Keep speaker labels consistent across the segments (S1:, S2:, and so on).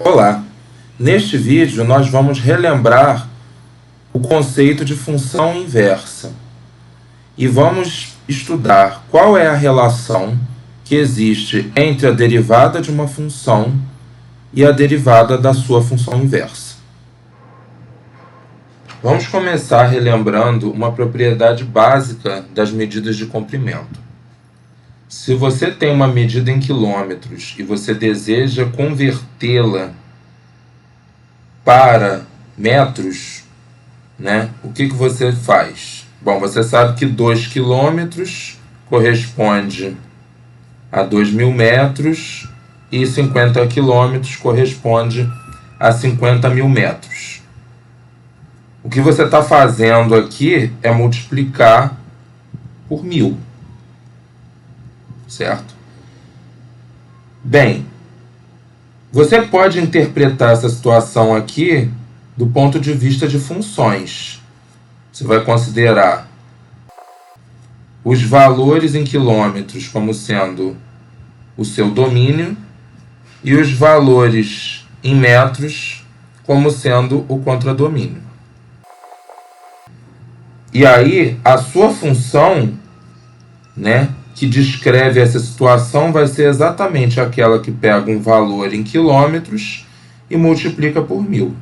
S1: Olá! Neste vídeo nós vamos relembrar o conceito de função inversa e vamos estudar qual é a relação que existe entre a derivada de uma função e a derivada da sua função inversa. Vamos começar relembrando uma propriedade básica das medidas de comprimento. Se você tem uma medida em quilômetros e você deseja convertê-la para metros, o que você faz? Bom, você sabe que 2 quilômetros corresponde a 2.000 metros e 50 quilômetros corresponde a 50.000 metros. O que você está fazendo aqui é multiplicar por 1.000. Certo? Bem, você pode interpretar essa situação aqui do ponto de vista de funções. Você vai considerar os valores em quilômetros como sendo o seu domínio e os valores em metros como sendo o contradomínio. E aí, a sua função, que descreve essa situação vai ser exatamente aquela que pega um valor em quilômetros e multiplica por 1.000.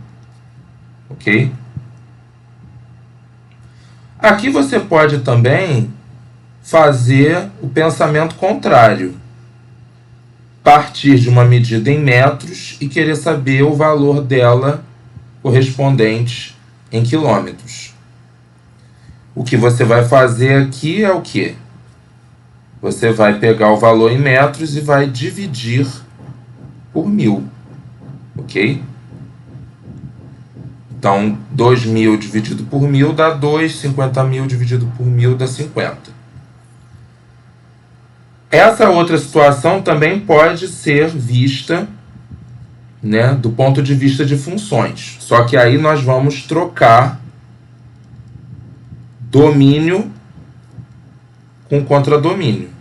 S1: Ok? Aqui você pode também fazer o pensamento contrário. Partir de uma medida em metros e querer saber o valor dela correspondente em quilômetros. O que você vai fazer aqui é o quê? Você vai pegar o valor em metros e vai dividir por 1.000, ok? Então, 2.000 dividido por 1.000 dá 2, 50.000 dividido por 1.000 dá 50. Essa outra situação também pode ser vista, do ponto de vista de funções. Só que aí nós vamos trocar domínio com contradomínio.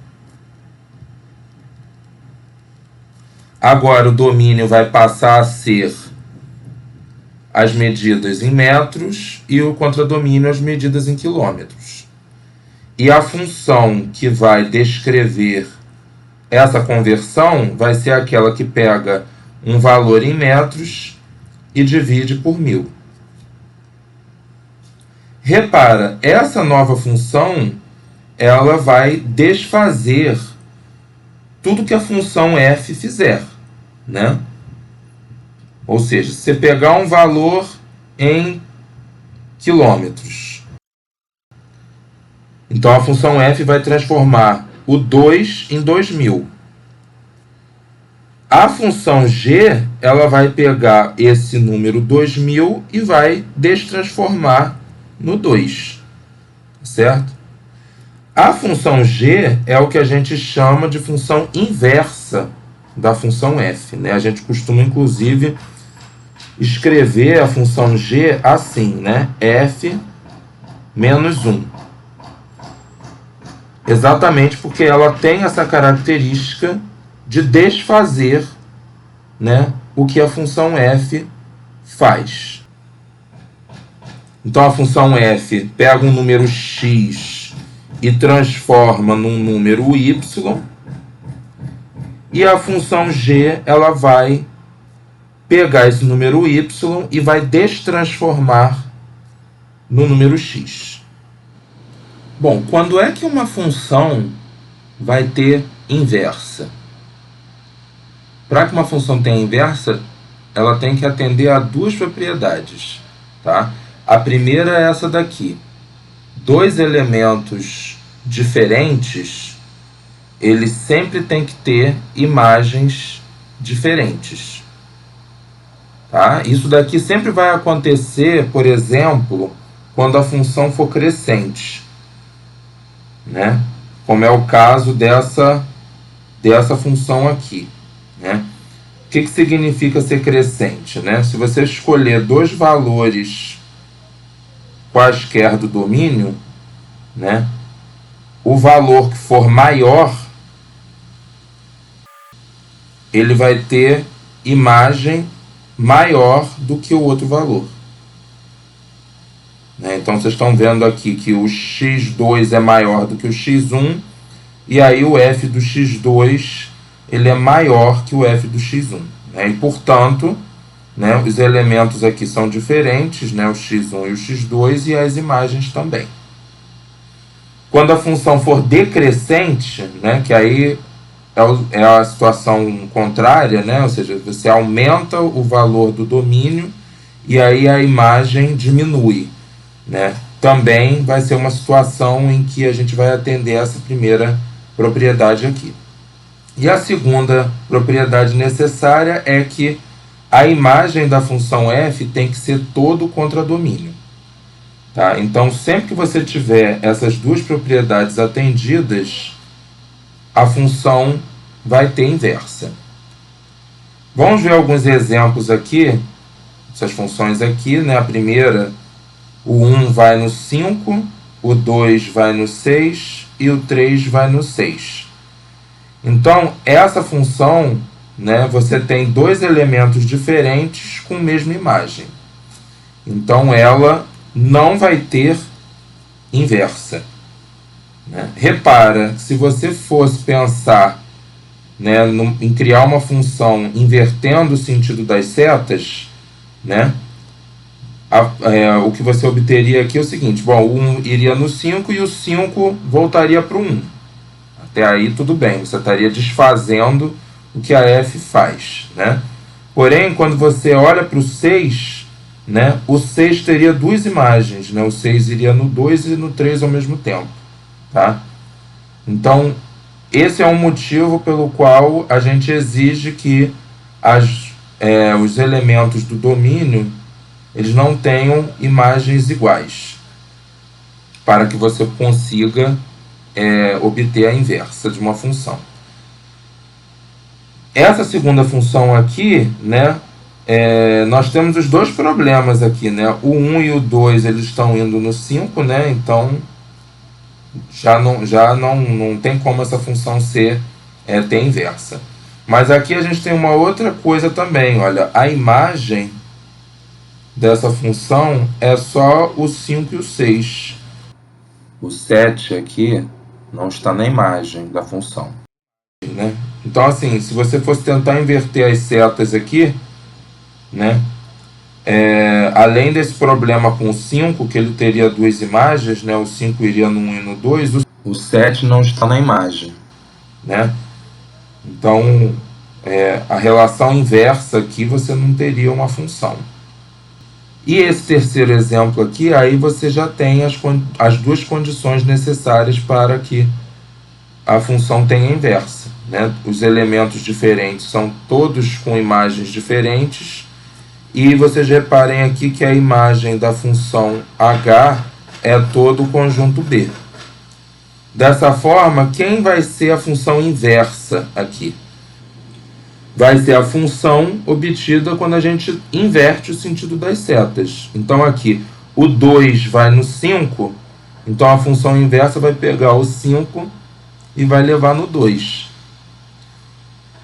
S1: Agora o domínio vai passar a ser as medidas em metros e o contradomínio as medidas em quilômetros. E a função que vai descrever essa conversão vai ser aquela que pega um valor em metros e divide por 1.000. Repara, essa nova função ela vai desfazer tudo que a função f fizer, Ou seja, se você pegar um valor em quilômetros, então a função f vai transformar o 2 em 2.000. A função g, ela vai pegar esse número 2.000 e vai destransformar no 2, certo? A função g é o que a gente chama de função inversa da função f. A gente costuma, inclusive, escrever a função g assim, f menos 1. Exatamente porque ela tem essa característica de desfazer o que a função f faz. Então, a função f pega um número x e transforma num número y, e a função g ela vai pegar esse número y e vai destransformar no número x. Bom, quando é que uma função vai ter inversa? Para que uma função tenha inversa, ela tem que atender a duas propriedades, tá? A primeira é essa daqui. Dois elementos diferentes, eles sempre têm que ter imagens diferentes. Tá? Isso daqui sempre vai acontecer, por exemplo, quando a função for crescente. Como é o caso dessa função aqui. O que significa ser crescente? Se você escolher dois valores quaisquer do domínio, o valor que for maior, ele vai ter imagem maior do que o outro valor. Né? Então vocês estão vendo aqui que o x2 é maior do que o x1, e aí o f do x2 ele é maior que o f do x1. Né? E, portanto, né, os elementos aqui são diferentes, né, o x1 e o x2, e as imagens também. Quando a função for decrescente, né, que aí é a situação contrária, né, ou seja, você aumenta o valor do domínio e aí a imagem diminui. Né? Também vai ser uma situação em que a gente vai atender essa primeira propriedade aqui. E a segunda propriedade necessária é que a imagem da função f tem que ser todo contradomínio. Tá? Então, sempre que você tiver essas duas propriedades atendidas, a função vai ter inversa. Vamos ver alguns exemplos aqui, essas funções aqui. Né? A primeira, o 1 vai no 5, o 2 vai no 6 e o 3 vai no 6. Então, essa função, né, você tem dois elementos diferentes com a mesma imagem. Então, ela não vai ter inversa. Né? Repara, se você fosse pensar, né, em criar uma função invertendo o sentido das setas, né, o que você obteria aqui é o seguinte: bom, o 1 iria no 5 e o 5 voltaria para o 1. Até aí tudo bem, você estaria desfazendo o que a f faz. Né? Porém, quando você olha para o 6, né, o 6 teria duas imagens. Né? O 6 iria no 2 e no 3 ao mesmo tempo. Tá? Então, esse é um motivo pelo qual a gente exige que os elementos do domínio eles não tenham imagens iguais, para que você consiga obter a inversa de uma função. Essa segunda função aqui, né, nós temos os dois problemas aqui. Né? O 1 e o 2 eles estão indo no 5, né? Então já não tem como essa função ter inversa. Mas aqui a gente tem uma outra coisa também. Olha, a imagem dessa função é só o 5 e o 6. O 7 aqui não está na imagem da função. Né? Então, assim, se você fosse tentar inverter as setas aqui, né, além desse problema com o 5, que ele teria duas imagens, né, o 5 iria no 1 e no 2, o 7 não está na imagem. Né? Então, a relação inversa aqui você não teria uma função. E esse terceiro exemplo aqui, aí você já tem as duas condições necessárias para que a função tenha inversa. Né? Os elementos diferentes são todos com imagens diferentes, e vocês reparem aqui que a imagem da função h é todo o conjunto B. Dessa forma, quem vai ser a função inversa aqui? Vai ser a função obtida quando a gente inverte o sentido das setas. Então, aqui, o 2 vai no 5, então a função inversa vai pegar o 5 e vai levar no 2.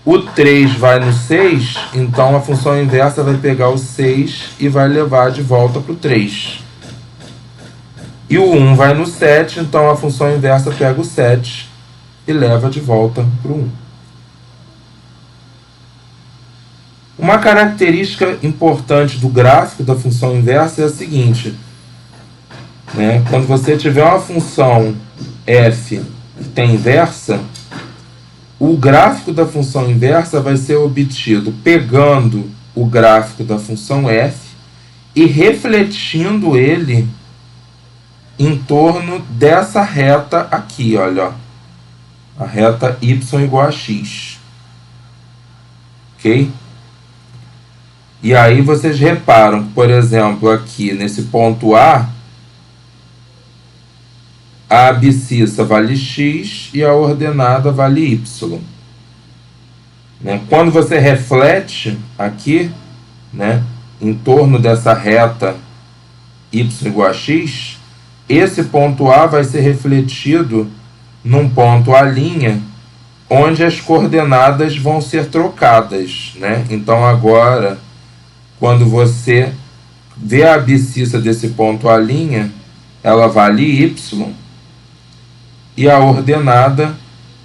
S1: O 3 vai no 6, então a função inversa vai pegar o 6 e vai levar de volta para o 3. E o 1 vai no 7, então a função inversa pega o 7 e leva de volta para o 1. Uma característica importante do gráfico da função inversa é a seguinte, né? Quando você tiver uma função f que tem inversa, o gráfico da função inversa vai ser obtido pegando o gráfico da função f e refletindo ele em torno dessa reta aqui, olha, a reta y igual a x. Ok? E aí vocês reparam que, por exemplo, aqui nesse ponto A, a abscissa vale x e a ordenada vale y. Né? Quando você reflete aqui, né, em torno dessa reta y igual a x, esse ponto A vai ser refletido num ponto A', onde as coordenadas vão ser trocadas. Né? Então agora quando você vê a abscissa desse ponto A', ela vale y, e a ordenada,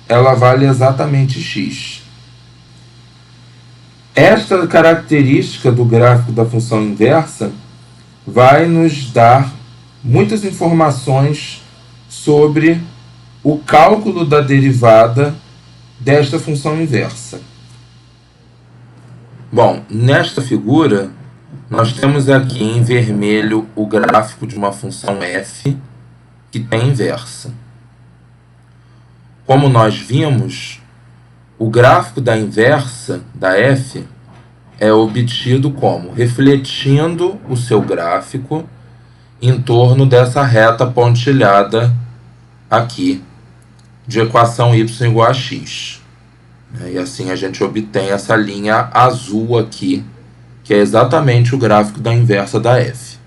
S1: ela vale exatamente x. Esta característica do gráfico da função inversa vai nos dar muitas informações sobre o cálculo da derivada desta função inversa. Bom, nesta figura, nós temos aqui em vermelho o gráfico de uma função f que tem inversa. Como nós vimos, o gráfico da inversa da f é obtido como? Refletindo o seu gráfico em torno dessa reta pontilhada aqui, de equação y igual a x. E assim a gente obtém essa linha azul aqui, que é exatamente o gráfico da inversa da f.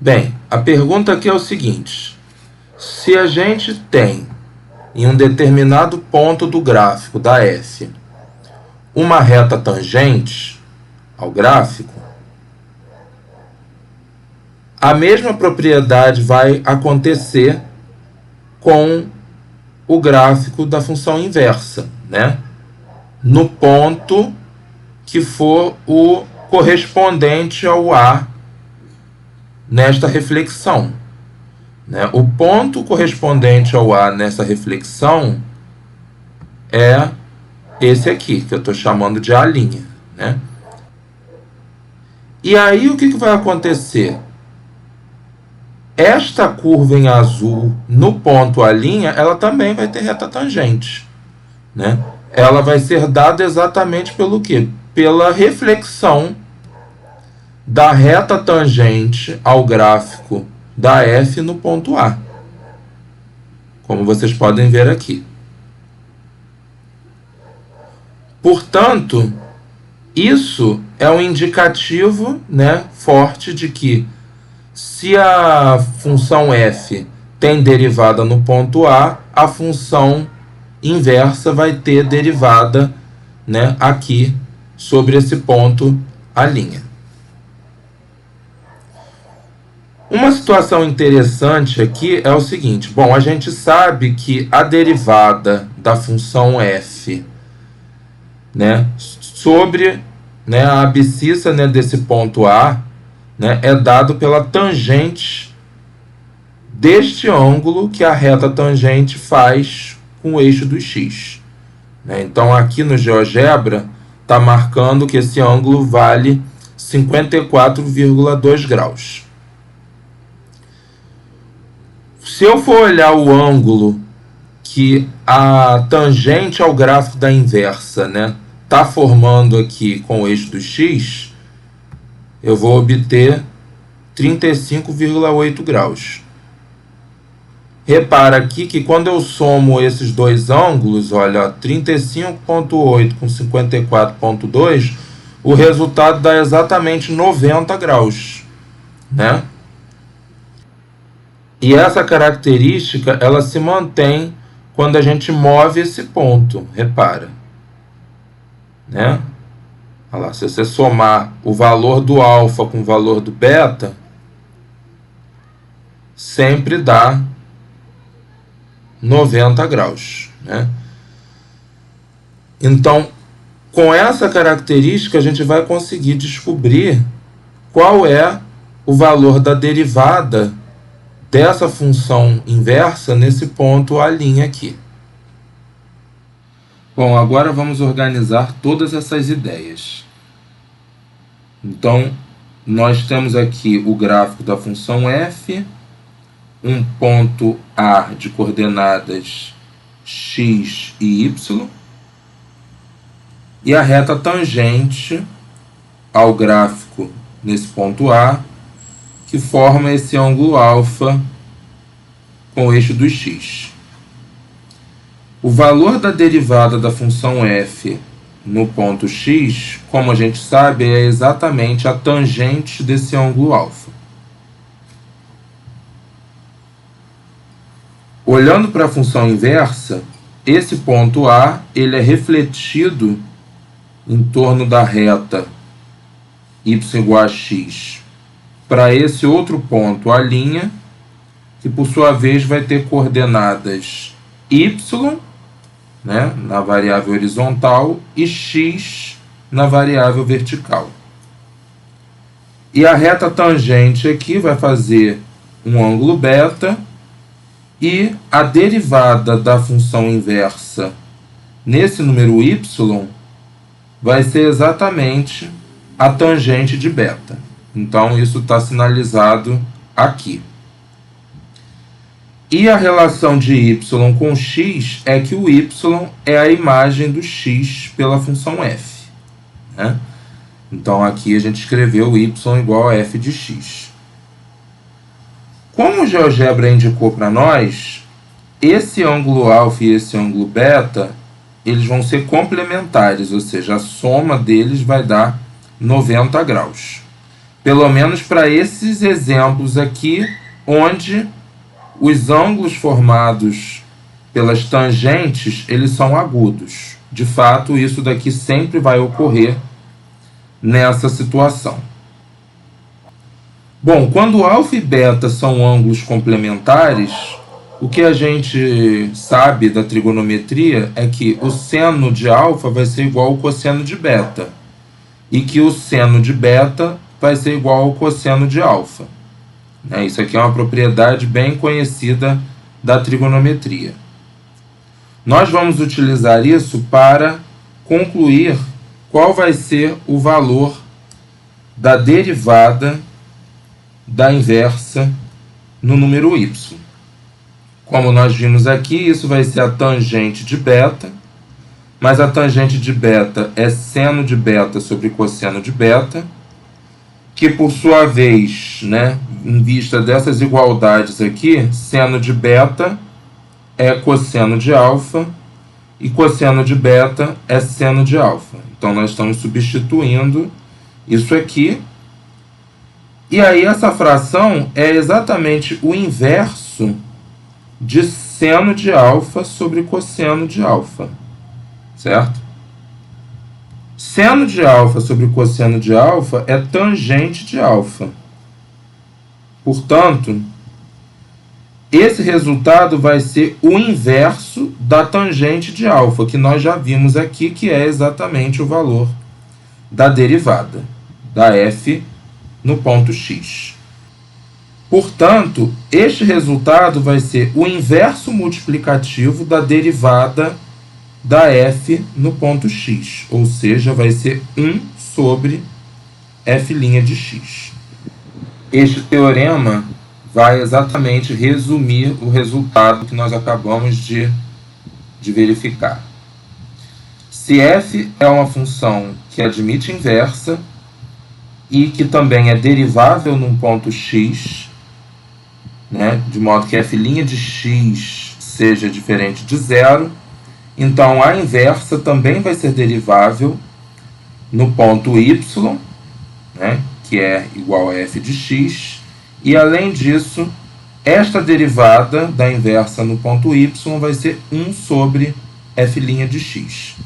S1: Bem, a pergunta aqui é o seguinte: se a gente tem em um determinado ponto do gráfico da f uma reta tangente ao gráfico, a mesma propriedade vai acontecer com o gráfico da função inversa, né? No ponto que for o correspondente ao A nesta reflexão, né? O ponto correspondente ao A nessa reflexão é esse aqui, que eu estou chamando de A', né? E aí o que vai acontecer? Esta curva em azul no ponto A', ela também vai ter reta tangente, né? Ela vai ser dada exatamente pelo quê? Pela reflexão da reta tangente ao gráfico da f no ponto A, como vocês podem ver aqui. Portanto, isso é um indicativo, né, forte de que se a função f tem derivada no ponto A, a função inversa vai ter derivada, né, aqui sobre esse ponto A'. Uma situação interessante aqui é o seguinte: bom, a gente sabe que a derivada da função f, né, sobre, né, a abscissa, né, desse ponto A, né, é dado pela tangente deste ângulo que a reta tangente faz com o eixo do x, né? Então aqui no GeoGebra está marcando que esse ângulo vale 54,2 graus. Se eu for olhar o ângulo que a tangente ao gráfico da inversa, né, está formando aqui com o eixo do x, eu vou obter 35,8 graus. Repara aqui que quando eu somo esses dois ângulos, olha, 35,8 com 54,2, o resultado dá exatamente 90 graus, né? E essa característica, ela se mantém quando a gente move esse ponto, repara, né? Olha lá, se você somar o valor do alfa com o valor do beta, sempre dá 90 graus, né? Então, com essa característica, a gente vai conseguir descobrir qual é o valor da derivada dessa função inversa nesse ponto A' aqui. Bom, agora vamos organizar todas essas ideias. Então, nós temos aqui o gráfico da função f, um ponto A de coordenadas x e y, e a reta tangente ao gráfico nesse ponto A, que forma esse ângulo alfa com o eixo do x. O valor da derivada da função f no ponto x, como a gente sabe, é exatamente a tangente desse ângulo alfa. Olhando para a função inversa, esse ponto A ele é refletido em torno da reta y igual a x para esse outro ponto, a linha, que por sua vez vai ter coordenadas y, né, na variável horizontal, e x na variável vertical. E a reta tangente aqui vai fazer um ângulo beta, e a derivada da função inversa nesse número y vai ser exatamente a tangente de beta. Então, isso está sinalizado aqui. E a relação de y com x é que o y é a imagem do x pela função f, né? Então, aqui a gente escreveu y igual a f de x. Como o GeoGebra indicou para nós, esse ângulo alfa e esse ângulo beta, eles vão ser complementares, ou seja, a soma deles vai dar 90 graus. Pelo menos para esses exemplos aqui, onde os ângulos formados pelas tangentes, eles são agudos. De fato, isso daqui sempre vai ocorrer nessa situação. Bom, quando alfa e beta são ângulos complementares, o que a gente sabe da trigonometria é que o seno de alfa vai ser igual ao cosseno de beta, e que o seno de beta vai ser igual ao cosseno de alfa. Isso aqui é uma propriedade bem conhecida da trigonometria. Nós vamos utilizar isso para concluir qual vai ser o valor da derivada da inversa no número y. Como nós vimos aqui, isso vai ser a tangente de beta, mas a tangente de beta é seno de beta sobre cosseno de beta, que por sua vez, né, em vista dessas igualdades aqui, seno de beta é cosseno de alfa e cosseno de beta é seno de alfa. Então nós estamos substituindo isso aqui. E aí essa fração é exatamente o inverso de seno de alfa sobre cosseno de alfa, certo? Seno de alfa sobre cosseno de alfa é tangente de alfa. Portanto, esse resultado vai ser o inverso da tangente de alfa, que nós já vimos aqui, que é exatamente o valor da derivada da f no ponto x. Portanto, este resultado vai ser o inverso multiplicativo da derivada da f no ponto x, ou seja, vai ser 1 sobre f' de x. Este teorema vai exatamente resumir o resultado que nós acabamos de verificar. Se f é uma função que admite inversa e que também é derivável num ponto x, né, de modo que f' de x seja diferente de zero, então a inversa também vai ser derivável no ponto y, né, que é igual a f de x, e além disso, esta derivada da inversa no ponto y vai ser 1 sobre f' de x.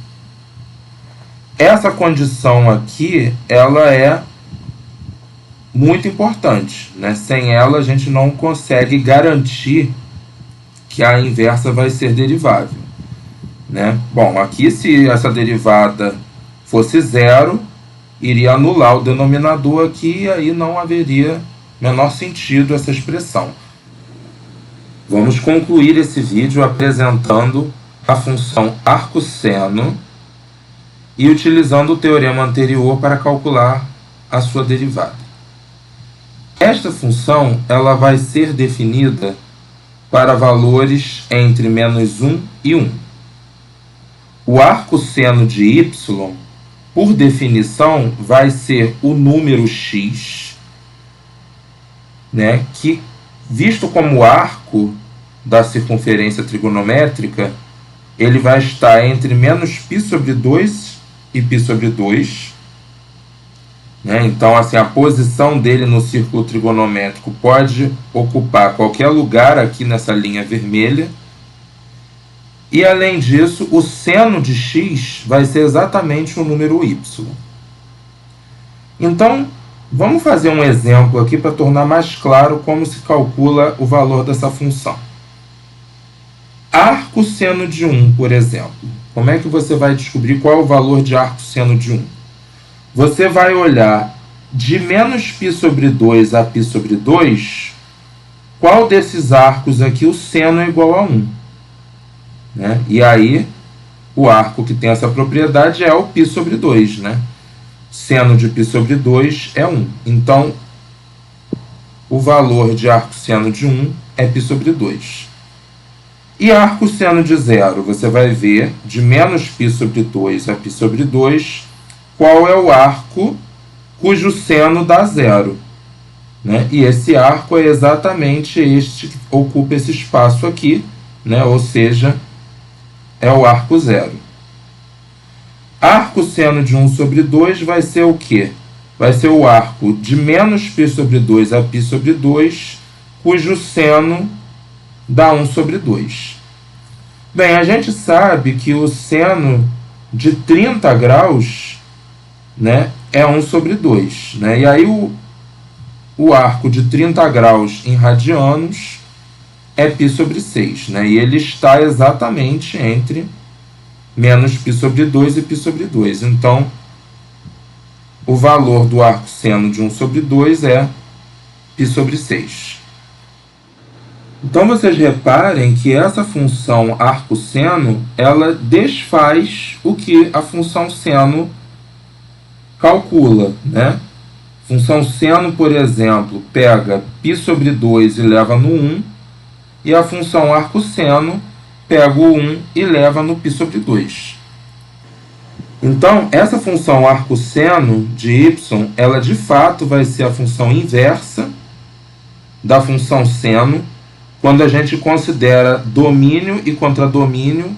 S1: Essa condição aqui, ela é muito importante, né? Sem ela a gente não consegue garantir que a inversa vai ser derivável, né? Bom, aqui se essa derivada fosse zero, iria anular o denominador aqui e aí não haveria menor sentido essa expressão. Vamos concluir esse vídeo apresentando a função arcosseno e utilizando o teorema anterior para calcular a sua derivada. Esta função ela vai ser definida para valores entre -1 e 1. O arcosseno de y, por definição, vai ser o número x, né, que, visto como arco da circunferência trigonométrica, ele vai estar entre -π sobre 2 e π sobre 2. Né? Então, assim, a posição dele no círculo trigonométrico pode ocupar qualquer lugar aqui nessa linha vermelha. E, além disso, o seno de x vai ser exatamente o número y. Então, vamos fazer um exemplo aqui para tornar mais claro como se calcula o valor dessa função. Arcosseno de 1, por exemplo. Como é que você vai descobrir qual é o valor de arcosseno de 1? Você vai olhar de menos π sobre 2 a π sobre 2, qual desses arcos aqui o seno é igual a 1. Né? E aí, o arco que tem essa propriedade é o π sobre 2. Né? Seno de π sobre 2 é 1. Então, o valor de arcosseno de 1 é π sobre 2. E arcosseno de 0, você vai ver de menos π sobre 2 a π sobre 2, qual é o arco cujo seno dá 0. Né? E esse arco é exatamente este que ocupa esse espaço aqui, né? Ou seja, é o arco 0. Arcosseno de 1 sobre 2 vai ser o quê? Vai ser o arco de menos π sobre 2 a π sobre 2, cujo seno dá 1 sobre 2. Bem, a gente sabe que o seno de 30 graus, né, é 1 sobre 2. Né? E aí o arco de 30 graus em radianos é π sobre 6. Né? E ele está exatamente entre menos π sobre 2 e π sobre 2. Então, o valor do arcosseno de 1 sobre 2 é π sobre 6. Então, vocês reparem que essa função arcosseno, ela desfaz o que a função seno calcula. Né? Função seno, por exemplo, pega π sobre 2 e leva no 1, e a função arcosseno pega o 1 e leva no π sobre 2. Então, essa função arcosseno de y, ela de fato vai ser a função inversa da função seno, quando a gente considera domínio e contradomínio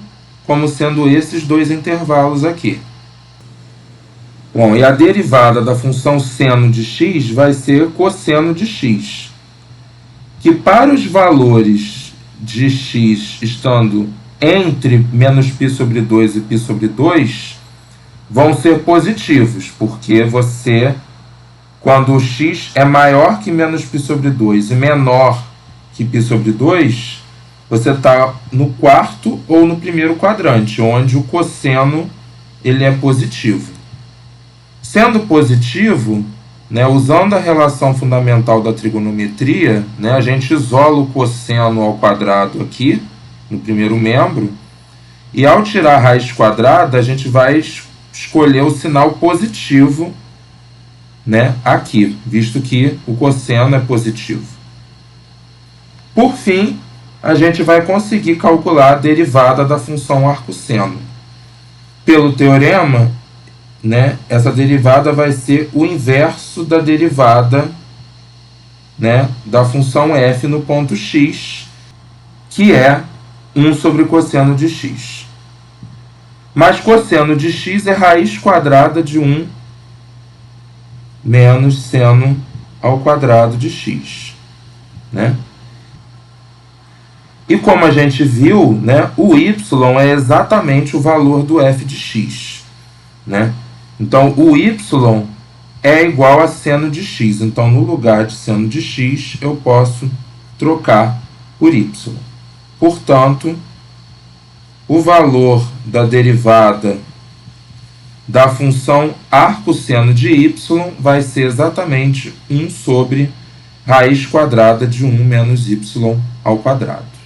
S1: como sendo esses dois intervalos aqui. Bom, e a derivada da função seno de x vai ser cosseno de x, que para os valores de x estando entre menos π sobre 2 e π sobre 2, vão ser positivos, porque você, quando o x é maior que menos π sobre 2 e menor que π sobre 2, você está no quarto ou no primeiro quadrante, onde o cosseno ele é positivo. Sendo positivo, né, usando a relação fundamental da trigonometria, né, a gente isola o cosseno ao quadrado aqui, no primeiro membro, e ao tirar a raiz quadrada, a gente vai escolher o sinal positivo, né, aqui, visto que o cosseno é positivo. Por fim, a gente vai conseguir calcular a derivada da função arcosseno. Pelo teorema, né, essa derivada vai ser o inverso da derivada, né, da função f no ponto x, que é 1 sobre cosseno de x. Mas cosseno de x é raiz quadrada de 1 menos seno ao quadrado de x. Né? E como a gente viu, né, o y é exatamente o valor do f de x. Né? Então, o y é igual a seno de x. Então, no lugar de seno de x, eu posso trocar por y. Portanto, o valor da derivada da função arcosseno de y vai ser exatamente 1 sobre raiz quadrada de 1 menos y ao quadrado.